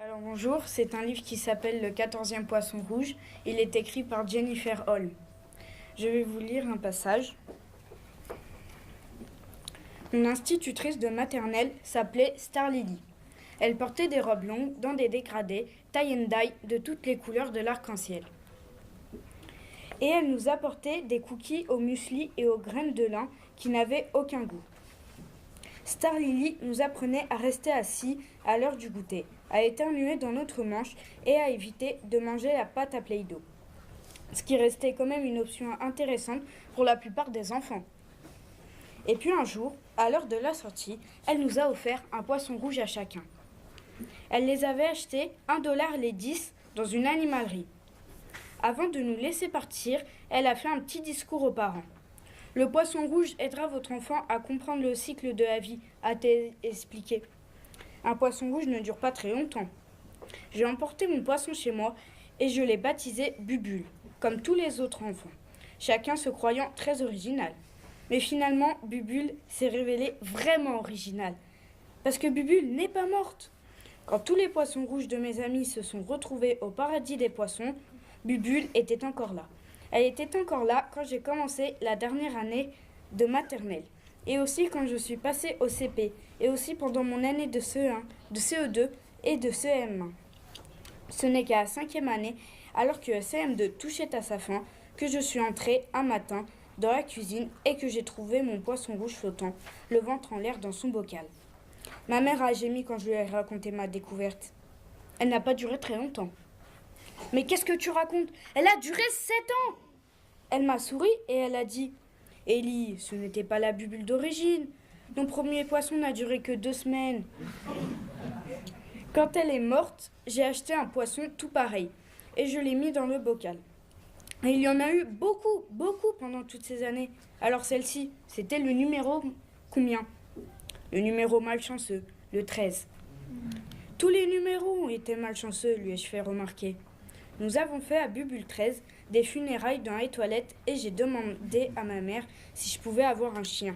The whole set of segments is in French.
Alors bonjour, c'est un livre qui s'appelle Le 14e poisson rouge. Il est écrit par Jennifer Holm. Je vais vous lire un passage. Mon institutrice de maternelle s'appelait Star Lily. Elle portait des robes longues dans des dégradés, tie and dye de toutes les couleurs de l'arc-en-ciel. Et elle nous apportait des cookies au muesli et aux graines de lin qui n'avaient aucun goût. Star Lily nous apprenait à rester assis à l'heure du goûter, à éternuer dans notre manche et à éviter de manger la pâte à Play-Doh. Ce qui restait quand même une option intéressante pour la plupart des enfants. Et puis un jour, à l'heure de la sortie, elle nous a offert un poisson rouge à chacun. Elle les avait achetés $1 les 10 dans une animalerie. Avant de nous laisser partir, elle a fait un petit discours aux parents. Le poisson rouge aidera votre enfant à comprendre le cycle de la vie, a-t-elle expliqué. Un poisson rouge ne dure pas très longtemps. J'ai emporté mon poisson chez moi et je l'ai baptisé Bubule, comme tous les autres enfants, chacun se croyant très original. Mais finalement, Bubule s'est révélée vraiment originale, parce que Bubule n'est pas morte. Quand tous les poissons rouges de mes amis se sont retrouvés au paradis des poissons, Bubule était encore là. Elle était encore là quand j'ai commencé la dernière année de maternelle, et aussi quand je suis passée au CP, et aussi pendant mon année de CE1, de CE2 et de CM1. Ce n'est qu'à la 5e année, alors que CM2 touchait à sa fin, que je suis entrée un matin dans la cuisine et que j'ai trouvé mon poisson rouge flottant, le ventre en l'air dans son bocal. Ma mère a gémi quand je lui ai raconté ma découverte. Elle n'a pas duré très longtemps. « Mais qu'est-ce que tu racontes? Elle a duré 7 ans !» Elle m'a souri et elle a dit « Ellie, ce n'était pas la Bubule d'origine. Mon premier poisson n'a duré que 2 semaines. » Quand elle est morte, j'ai acheté un poisson tout pareil et je l'ai mis dans le bocal. Et il y en a eu beaucoup pendant toutes ces années. Alors celle-ci, c'était le numéro combien? Le numéro malchanceux, le 13. Tous les numéros ont été malchanceux, lui ai-je fait remarquer. Nous avons fait à Bubule 13 des funérailles dans les toilettes et j'ai demandé à ma mère si je pouvais avoir un chien.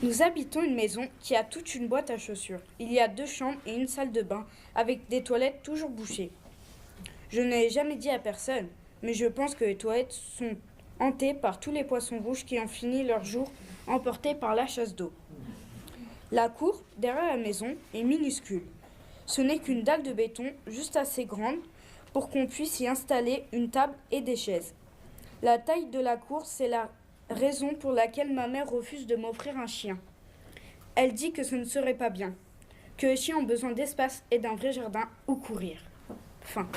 Nous habitons une maison qui a toute une boîte à chaussures. Il y a 2 chambres et une salle de bain avec des toilettes toujours bouchées. Je n'ai jamais dit à personne, mais je pense que les toilettes sont hantées par tous les poissons rouges qui ont fini leur jour emportés par la chasse d'eau. La cour, derrière la maison, est minuscule. Ce n'est qu'une dalle de béton juste assez grande pour qu'on puisse y installer une table et des chaises. La taille de la cour, c'est la raison pour laquelle ma mère refuse de m'offrir un chien. Elle dit que ce ne serait pas bien, que les chiens ont besoin d'espace et d'un vrai jardin où courir. Fin.